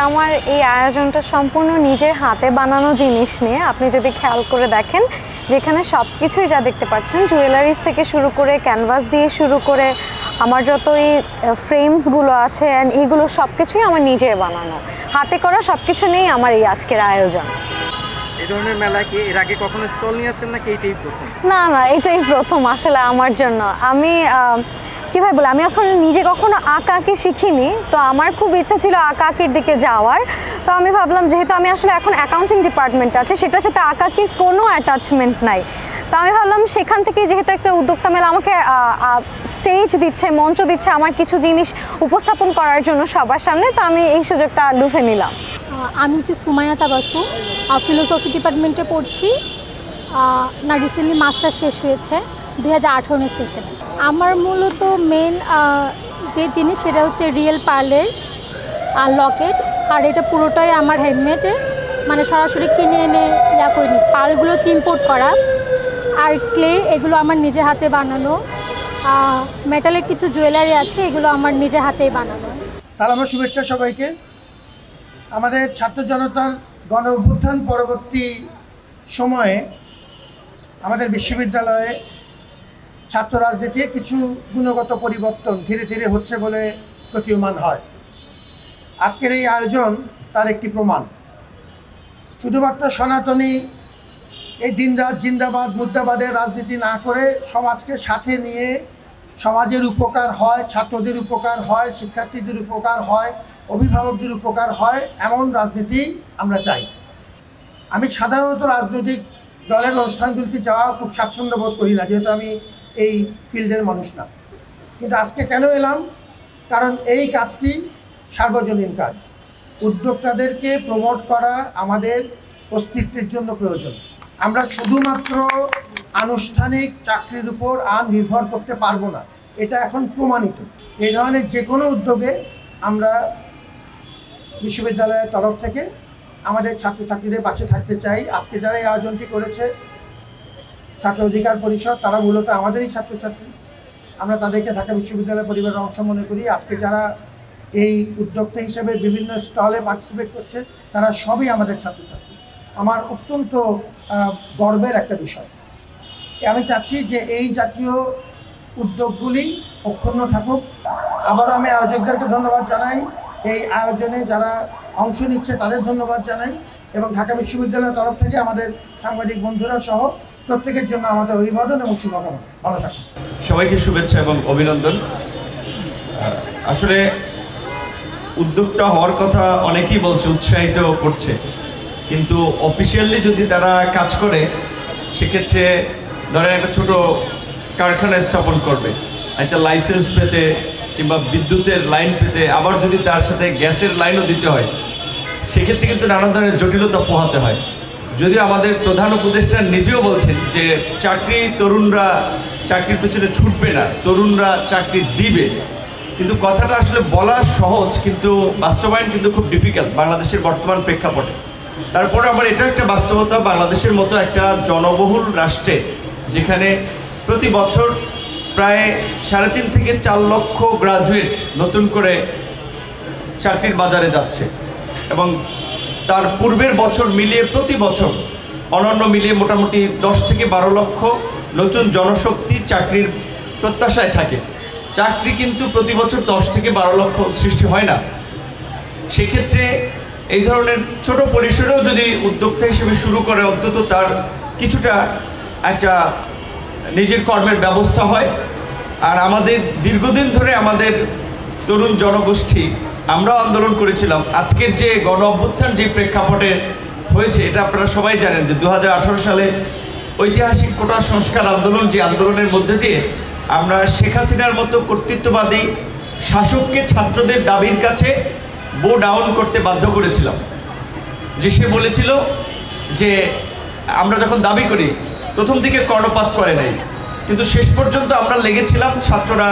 আমার এই আয়োজনটা সম্পূর্ণ নিজের হাতে বানানো জিনিস নিয়ে। আপনি যদি খেয়াল করে দেখেন যেখানে সব কিছুই যা দেখতে পাচ্ছেন, জুয়েলারিস থেকে শুরু করে ক্যানভাস দিয়ে শুরু করে আমার যত এই ফ্রেমসগুলো আছে অ্যান্ড এইগুলো সব কিছুই আমার নিজে বানানো, হাতে করা সব কিছু নিয়েই আমার এই আজকের আয়োজন। এই ধরনের মেলা কি এর আগে কখনো স্টল নিয়েছেন নাকি এটাই প্রথম? না, এটাই প্রথম আসলে আমার জন্য। আমি কীভাবে বলি, আমি এখন নিজে কখনো আঁকি শিখিনি, তো আমার খুব ইচ্ছা ছিল আঁকির দিকে যাওয়ার। তো আমি ভাবলাম যেহেতু আমি আসলে এখন অ্যাকাউন্টিং ডিপার্টমেন্টে আছি, সেটার সাথে আঁকির কোনো অ্যাটাচমেন্ট নাই, তো আমি ভাবলাম সেখান থেকে যেহেতু একটা উদ্যোক্তা মেলা আমাকে স্টেজ দিচ্ছে, মঞ্চ দিচ্ছে আমার কিছু জিনিস উপস্থাপন করার জন্য সবার সামনে, তো আমি এই সুযোগটা লুফে নিলাম। আমি হচ্ছে সুমাইয়া তাবাসু, ফিলোসফি ডিপার্টমেন্টে পড়ছি। না রিসেন্টলি মাস্টার শেষ হয়েছে 2018 সেশনে। আমার মূলত মেন যে জিনিস সেটা হচ্ছে রিয়েল পার্লের লকেট, আর এটা পুরোটাই আমার হ্যান্ডমেডের, মানে সরাসরি কিনে এনে করিনি। পার্লগুলো হচ্ছে ইম্পোর্ট করা, আর ক্লে এগুলো আমার নিজে হাতে বানানো। মেটালের কিছু জুয়েলারি আছে, এগুলো আমার নিজে হাতেই বানানো। সালাম ও শুভেচ্ছা সবাইকে। আমাদের ছাত্র জনতার গণ অভ্যুত্থান পরবর্তী সময়ে আমাদের বিশ্ববিদ্যালয়ে ছাত্র রাজনীতির কিছু গুণগত পরিবর্তন ধীরে ধীরে হচ্ছে বলে প্রতীয়মান হয়। আজকের এই আয়োজন তার একটি প্রমাণ। শুধুমাত্র সনাতনী এই দিনরাত জিন্দাবাদ মুর্দাবাদের রাজনীতি না করে সমাজকে সাথে নিয়ে সমাজের উপকার হয়, ছাত্রদের উপকার হয়, শিক্ষার্থীদের উপকার হয়, অভিভাবকদের উপকার হয়, এমন রাজনীতি আমরা চাই। আমি সাধারণত রাজনৈতিক দলের অনুষ্ঠানগুলিতে যাওয়া খুব স্বাচ্ছন্দ্য বোধ করি না, যেহেতু আমি এই ফিল্ডের মানুষ না। কিন্তু আজকে কেন এলাম? কারণ এই কাজটি সার্বজনীন কাজ। উদ্যোক্তাদেরকে প্রমোট করা আমাদের অস্তিত্বের জন্য প্রয়োজন। আমরা শুধুমাত্র আনুষ্ঠানিক চাকরির উপর আর নির্ভর করতে পারবো না, এটা এখন প্রমাণিত। এই ধরনের যে কোনো উদ্যোগে আমরা বিশ্ববিদ্যালয়ের তরফ থেকে আমাদের ছাত্রছাত্রীদের পাশে থাকতে চাই। আজকে যারা এই আয়োজনটি করেছে ছাত্র অধিকার পরিষদ, তারা মূলত আমাদেরই ছাত্রছাত্রী। আমরা তাদেরকে ঢাকা বিশ্ববিদ্যালয় পরিবারের অংশ মনে করি। আজকে যারা এই উদ্যোক্তা হিসেবে বিভিন্ন স্টলে পার্টিসিপেট করছে, তারা সবই আমাদের ছাত্রছাত্রী। আমার অত্যন্ত গর্বের একটা বিষয়। আমি চাচ্ছি যে এই জাতীয় উদ্যোগগুলি অক্ষুণ্ণ থাকুক। আবারও আমি আয়োজকদেরকে ধন্যবাদ জানাই, এই আয়োজনে যারা অংশ নিচ্ছে তাদের ধন্যবাদ জানাই, এবং ঢাকা বিশ্ববিদ্যালয়ের তরফ থেকে আমাদের সাংবাদিক বন্ধুরা সহ প্রত্যেকের জন্য আমাদের অভিবাদন এবং শুভকামনা। ভালো থাকুন। সবাইকে শুভেচ্ছা এবং অভিনন্দন। আসলে উদ্যোক্তা হওয়ার কথা অনেকেই বলছে, উৎসাহিত করছে, কিন্তু অফিসিয়ালি যদি তারা কাজ করে সেক্ষেত্রে ধরেন একটা ছোটো কারখানা স্থাপন করবে, একটা লাইসেন্স পেতে কিংবা বিদ্যুতের লাইন পেতে, আবার যদি তার সাথে গ্যাসের লাইনও দিতে হয়, সেক্ষেত্রে কিন্তু নানা ধরনের জটিলতা পোহাতে হয়। যদিও আমাদের প্রধান উপদেষ্টা নিজেও বলছেন যে তরুণরা চাকরির পেছনে ছুটবে না, তরুণরা চাকরি দিবে, কিন্তু কথাটা আসলে বলা সহজ, কিন্তু বাস্তবায়ন কিন্তু খুব ডিফিকাল্ট বাংলাদেশের বর্তমান প্রেক্ষাপটে। তারপরে আমার এটা একটা বাস্তবতা, বাংলাদেশের মতো একটা জনবহুল রাষ্ট্রে যেখানে প্রতি বছর প্রায় 3.5 থেকে 4 লক্ষ গ্রাজুয়েট নতুন করে চাকরির বাজারে যাচ্ছে, এবং তার পূর্বের বছর মিলিয়ে প্রতি বছর অন্যান্য মিলিয়ে মোটামুটি 10 থেকে 12 লক্ষ নতুন জনশক্তি চাকরির প্রত্যাশায় থাকে। চাকরি কিন্তু প্রতি বছর 10 থেকে 12 লক্ষ সৃষ্টি হয় না। সেক্ষেত্রে এই ধরনের ছোট পরিসরেও যদি উদ্যোক্তা হিসেবে শুরু করে, অন্তত তার কিছুটা একটা নিজের কর্মের ব্যবস্থা হয়। আর আমাদের দীর্ঘদিন ধরে আমাদের তরুণ জনগোষ্ঠী আমরাও আন্দোলন করেছিলাম। আজকের যে গণ অভ্যুত্থান যে প্রেক্ষাপটে হয়েছে, এটা আপনারা সবাই জানেন যে 2018 সালে ঐতিহাসিক কোটা সংস্কার আন্দোলন, যে আন্দোলনের মধ্যে দিয়ে আমরা শেখ হাসিনার মতো কর্তৃত্ববাদী শাসককে ছাত্রদের দাবির কাছে বো ডাউন করতে বাধ্য করেছিলাম। যে সে বলেছিল যে আমরা যখন দাবি করি প্রথম দিকে কর্ণপাত করে নাই, কিন্তু শেষ পর্যন্ত আমরা লেগেছিলাম। ছাত্ররা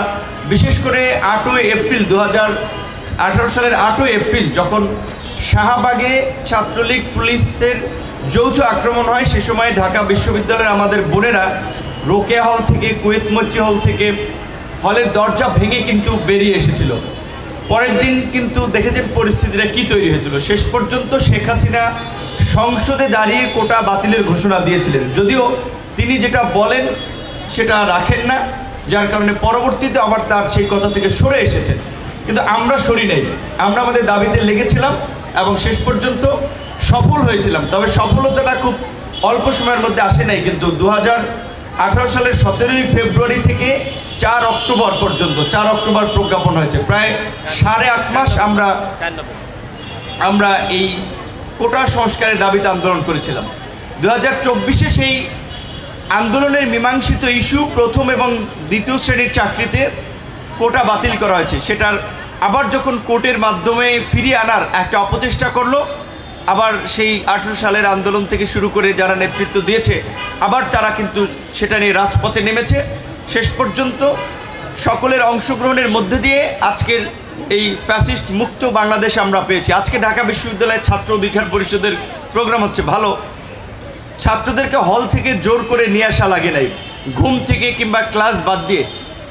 বিশেষ করে 8ই এপ্রিল 2018 সালের 8ই এপ্রিল যখন শাহবাগে ছাত্রলীগ পুলিশের যৌথ আক্রমণ হয়, সে সময় ঢাকা বিশ্ববিদ্যালয়ের আমাদের বোনেরা রোকেয়া হল থেকে, কুয়েত মৈত্রী হল থেকে হলের দরজা ভেঙে কিন্তু বেরিয়ে এসেছিল। পরের দিন কিন্তু দেখেছেন পরিস্থিতিটা কি তৈরি হয়েছিল। শেষ পর্যন্ত শেখ হাসিনা সংসদে দাঁড়িয়ে কোটা বাতিলের ঘোষণা দিয়েছিলেন, যদিও তিনি যেটা বলেন সেটা রাখেন না, যার কারণে পরবর্তীতে আবার তার সেই কথা থেকে সরে এসেছেন। কিন্তু আমরা সরি নাই, আমরা আমাদের দাবিতে লেগেছিলাম এবং শেষ পর্যন্ত সফল হয়েছিলাম। তবে সফলতাটা খুব অল্প সময়ের মধ্যে আসে নাই, কিন্তু 2018 সালের 17ই ফেব্রুয়ারি থেকে 4 অক্টোবর পর্যন্ত, 4 অক্টোবর প্রজ্ঞাপন হয়েছে, প্রায় 8.5 মাস আমরা এই কোটা সংস্কারের দাবিতে আন্দোলন করেছিলাম। 2024-এ সেই আন্দোলনের মীমাংসিত ইস্যু প্রথম এবং দ্বিতীয় শ্রেণীর চাকরিতে কোটা বাতিল করা হয়েছে। সেটার আবার যখন কোর্টের মাধ্যমে ফিরিয়ে আনার একটা অপচেষ্টা করলো, আবার সেই 18 সালের আন্দোলন থেকে শুরু করে যারা নেতৃত্ব দিয়েছে আবার তারা কিন্তু সেটা নিয়ে রাজপথে নেমেছে। শেষ পর্যন্ত সকলের অংশগ্রহণের মধ্যে দিয়ে আজকের এই ফ্যাসিস্ট মুক্ত বাংলাদেশ আমরা পেয়েছি। আজকে ঢাকা বিশ্ববিদ্যালয়ের ছাত্র অধিকার পরিষদের প্রোগ্রাম হচ্ছে ভালো, ছাত্রদেরকে হল থেকে জোর করে নিয়ে আসা লাগে নাই, ঘুম থেকে কিংবা ক্লাস বাদ দিয়ে।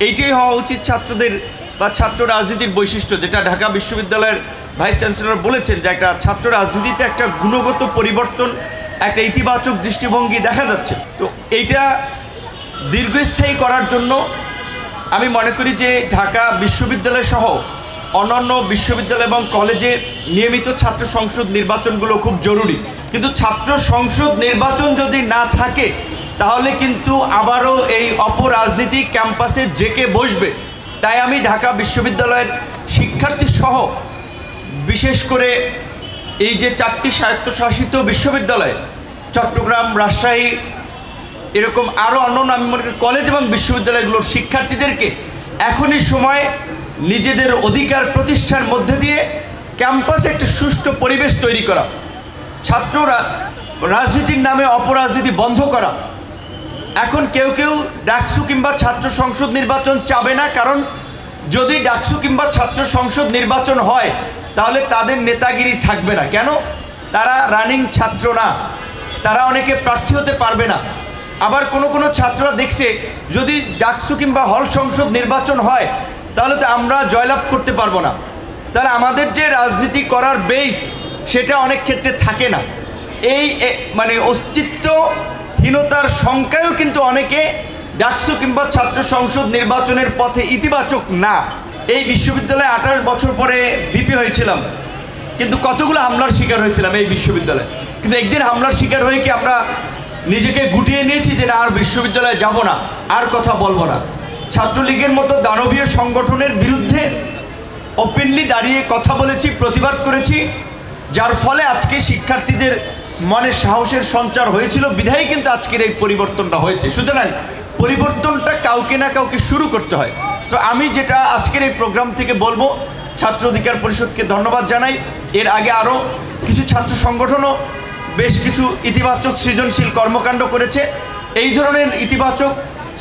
এইটাই হওয়া উচিত ছাত্রদের বা ছাত্র রাজনীতির বৈশিষ্ট্য, যেটা ঢাকা বিশ্ববিদ্যালয়ের ভাইস চ্যান্সেলর বলেছেন যে একটা ছাত্র রাজনীতিতে একটা গুণগত পরিবর্তন, একটা ইতিবাচক দৃষ্টিভঙ্গি দেখা যাচ্ছে। তো এইটা দীর্ঘস্থায়ী করার জন্য আমি মনে করি যে ঢাকা বিশ্ববিদ্যালয় সহ অন্যান্য বিশ্ববিদ্যালয় এবং কলেজে নিয়মিত ছাত্র সংসদ নির্বাচনগুলো খুব জরুরি। কিন্তু ছাত্র সংসদ নির্বাচন যদি না থাকে তাহলে কিন্তু আবারও এই অপরাজনীতি ক্যাম্পাসে জেকে বসবে। তাই আমি ঢাকা বিশ্ববিদ্যালয়ের শিক্ষার্থী সহ বিশেষ করে এই যে 4টি স্বায়ত্তশাসিত বিশ্ববিদ্যালয়, চট্টগ্রাম, রাজশাহী, এরকম আরও অন্যান্য আমি মনে করি কলেজ এবং বিশ্ববিদ্যালয়গুলোর শিক্ষার্থীদেরকে এখনই সময় নিজেদের অধিকার প্রতিষ্ঠার মধ্যে দিয়ে ক্যাম্পাসে একটা সুষ্ঠু পরিবেশ তৈরি করা, ছাত্ররা রাজনীতির নামে অপরাজনীতি বন্ধ করা। এখন কেউ কেউ ডাকসু কিংবা ছাত্র সংসদ নির্বাচন চাবে না, কারণ যদি ডাকসু কিংবা ছাত্র সংসদ নির্বাচন হয় তাহলে তাদের নেতাগিরি থাকবে না। কেন? তারা রানিং ছাত্র না, তারা অনেকে প্রার্থী হতে পারবে না। আবার কোনো ছাত্ররা দেখছে যদি ডাকসু কিংবা হল সংসদ নির্বাচন হয় তাহলে তো আমরা জয়লাভ করতে পারবো না, তাহলে আমাদের যে রাজনীতি করার বেস সেটা অনেক ক্ষেত্রে থাকে না। এই মানে অস্তিত্বহীনতার সংখ্যায়ও কিন্তু অনেকে ডাকসু কিংবা ছাত্র সংসদ নির্বাচনের পথে ইতিবাচক না। এই বিশ্ববিদ্যালয়ে 28 বছর পরে ভিপি হয়েছিলাম, কিন্তু কতগুলো হামলার শিকার হয়েছিলাম এই বিশ্ববিদ্যালয়ে। কিন্তু একদিন হামলার শিকার হয়ে কি আমরা নিজেকে গুটিয়ে নিয়েছি যে না আর বিশ্ববিদ্যালয়ে যাব না, আর কথা বলবো না? ছাত্রলীগের মতো দানবীয় সংগঠনের বিরুদ্ধে ওপেনলি দাঁড়িয়ে কথা বলেছি, প্রতিবাদ করেছি, যার ফলে আজকে শিক্ষার্থীদের মনে সাহসের সঞ্চার হয়েছিল, বিধায় কিন্তু আজকের এই পরিবর্তনটা হয়েছে। সুতরাং পরিবর্তনটা কাউকে না কাউকে শুরু করতে হয়। তো আমি যেটা আজকের এই প্রোগ্রাম থেকে বলবো, ছাত্র অধিকার পরিষদকে ধন্যবাদ জানাই। এর আগে আরও কিছু ছাত্র সংগঠনও বেশ কিছু ইতিবাচক সৃজনশীল কর্মকাণ্ড করেছে। এই ধরনের ইতিবাচক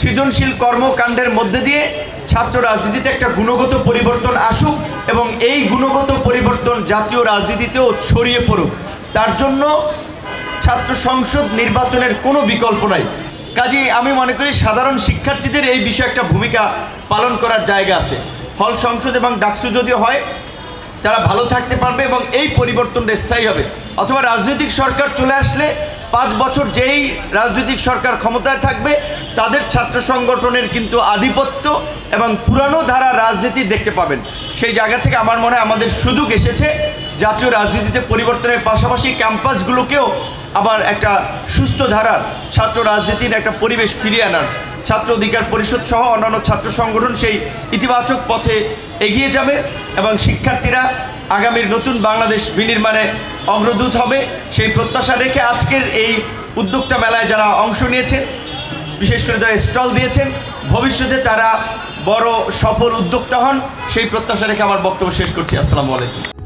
সৃজনশীল কর্মকাণ্ডের মধ্যে দিয়ে ছাত্র রাজনীতিতে একটা গুণগত পরিবর্তন আসুক এবং এই গুণগত পরিবর্তন জাতীয় রাজনীতিতেও ছড়িয়ে পড়ুক। তার জন্য ছাত্র সংসদ নির্বাচনের কোনো বিকল্প নাই। কাজেই আমি মনে করি সাধারণ শিক্ষার্থীদের এই বিষয়ে একটা ভূমিকা পালন করার জায়গা আছে। হল সংসদ এবং ডাকসু যদি হয় তারা ভালো থাকতে পারবে এবং এই পরিবর্তনটা স্থায়ী হবে। অথবা রাজনৈতিক সরকার চলে আসলে 5 বছর যেই রাজনৈতিক সরকার ক্ষমতায় থাকবে তাদের ছাত্র সংগঠনের কিন্তু আধিপত্য এবং পুরানো ধারা রাজনীতি দেখতে পাবেন। সেই জায়গা থেকে আমার মনে হয় আমাদের সুযোগ এসেছে জাতীয় রাজনীতিতে পরিবর্তনের পাশাপাশি ক্যাম্পাসগুলোকেও আবার একটা সুস্থ ধারার ছাত্র রাজনীতির একটা পরিবেশ ফিরিয়ে আনার। ছাত্র অধিকার পরিষদ সহ অন্যান্য ছাত্র সংগঠন সেই ইতিবাচক পথে এগিয়ে যাবে এবং শিক্ষার্থীরা আগামীর নতুন বাংলাদেশ বিনির্মাণে অগ্রদূত হবে সেই প্রত্যাশা রেখে আজকের এই উদ্যোক্তা মেলায় যারা অংশ নিয়েছেন, বিশেষ করে যারা স্টল দিয়েছেন, ভবিষ্যতে তারা বড় সফল উদ্যোক্তা হন সেই প্রত্যাশা রেখে আমার বক্তব্য শেষ করছি। আসসালামু আলাইকুম।